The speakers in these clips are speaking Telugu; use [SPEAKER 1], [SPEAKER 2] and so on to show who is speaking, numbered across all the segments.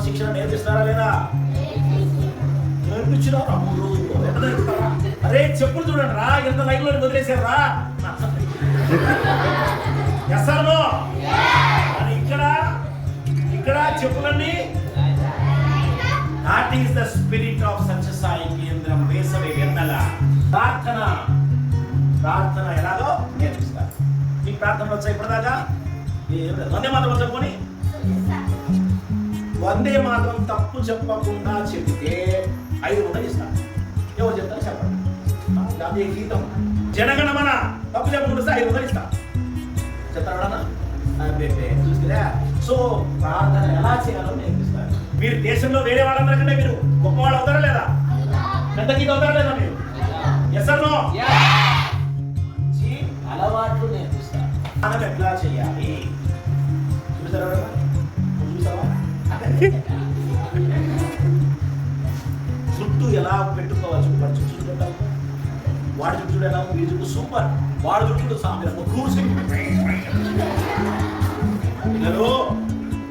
[SPEAKER 1] క్రమశిక్షణ నేర్పిస్తారా లేదా? నేర్పించినారా 3 రోజుల్లో? ఎంత నేర్పుతారా? అరే చెప్పులు చూడండి రా, ఎంత లైన్లో వదిలేశారు రా. ఎస్ఆర్నో అని ఇక్కడ చెప్పులన్నీ. That is the spirit of Sathya Sai కేంద్రం. వేసవి వెన్నెల ప్రార్థన ఎలాగో నేర్పిస్తారు. మీకు ప్రార్థనలు వచ్చాయి ఇప్పటిదాకా? వందే మాత్రం చదువుకొని వందే మాత్రం తప్పు చెప్పకుండా చెప్తే 500 ఇస్తారు. ఎవరు చెప్తారు చెప్పండి. జాతీయ గీతం జనగణమన తప్పు చెప్పకుండా 500 ఇస్తారు. చెప్తారా? చూస్తారా? సో ప్రార్థన ఎలా చేయాలో నేర్పిస్తారు. మీరు దేశంలో వేరే వాళ్ళందరికంటే మీరు గొప్పవాళ్ళు అవుతారా లేదా? పెద్ద గీత అవుతారా లేదా మీరు? Yes or no? మంచి అలవాట్లు నేర్పిస్తారు. మనం ఎట్లా చేయాలి చూసారా? చుట్టూ ఎలా పెట్టుకోవాలి? చుట్టూ పెట్టాలి. వాడి చుట్టూ ఎలా ఉంది? చుట్టూ సూపర్. వాడి చుట్టూ పిల్లలు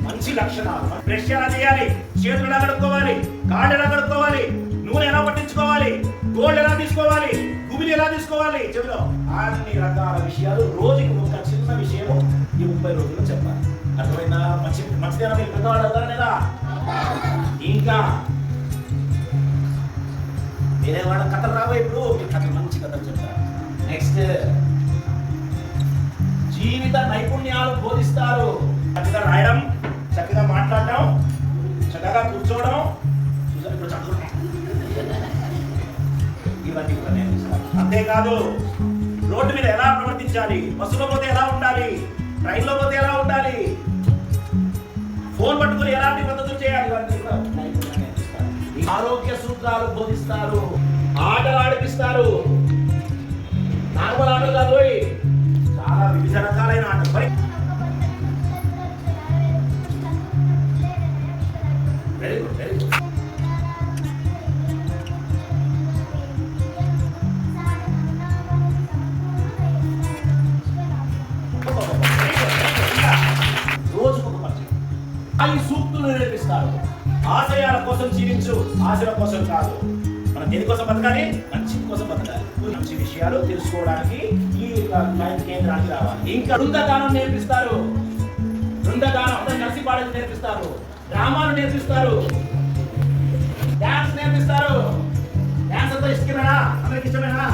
[SPEAKER 1] మంచి లక్షణాలు. బ్రష్ ఎలా చేయాలి? చేతులు ఎలా కడుక్కోవాలి? కాళ్ళు ఎలా కడుక్కోవాలి? నూనె ఎలా పట్టించుకోవాలి? గోల్డ్ ఎలా తీసుకోవాలి? గుబిలి ఎలా తీసుకోవాలి? చెవిలో అన్ని రకాల విషయాలు రోజుకి ఒక చిన్న విషయం ఈ 30 రోజుల్లో చెప్పాలి. అర్థమైనా? మంచిదేనా? మీరు పెద్దవాళ్ళు అవుతారా లేదా? ఇంకా వేరే వాళ్ళ కథలు రావా? ఇప్పుడు మీరు కథ మంచి కథలు చెప్తారు. నెక్స్ట్ జీవిత నైపుణ్యాలు బోధిస్తారు. చక్కగా రాయడం, చక్కగా మాట్లాడడం, చక్కగా కూర్చోవడం, ఇప్పుడు చదువుకోవడం, ఇవన్నీ కూడా నేర్పిస్తారు. అంతేకాదు రోడ్డు మీద ఎలా ప్రవర్తించాలి, బస్సులో పోతే ఎలా ఉండాలి, ట్రైన్లో పోతే ఎలా ఉండాలి, ఫోన్ పట్టుకుని ఎలాంటి పద్ధతులు చేయాలి, ఇవన్నీ కూడా నైపుణ్యాలు నేర్పిస్తారు. ఆరోగ్య సూత్రాలు బోధిస్తారు. ఆటలు ఆడిపిస్తారు. నార్మల్ ఆటలు కాదు, చాలా వివిధ రకాలైన ఆటలు. Very good, very good. రోజుకొక పరిచయం. ఈ సూక్తులు నేర్పిస్తారు. ఆశయాల కోసం జీవించు, ఆశల కోసం కాదు. మనం దేనికోసం బతకాలి? మంచి కోసం బతకాలి. మంచి విషయాలు తెలుసుకోవడానికి ఈ కేంద్రానికి రావాలి. ఇంకా బృందగానం నేర్పిస్తారు. బృందగానం కలిసి పాడేది నేర్పిస్తారు. డ్రామాలు నేర్పిస్తారు. డాన్స్ నేర్పిస్తారు. డాన్స్ అంతా ఇష్టమేనా? అందరికి ఇష్టమేనా?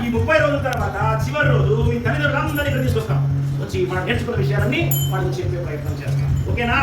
[SPEAKER 1] ఈ 30 రోజుల తర్వాత చివరి రోజు మీ తల్లిదండ్రులందరినీ ఇక్కడ తీసుకొస్తాం. వచ్చి మనం నేర్చుకున్న విషయాలన్నీ వాళ్ళకి చెప్పే ప్రయత్నం చేస్తాం. ఓకేనా?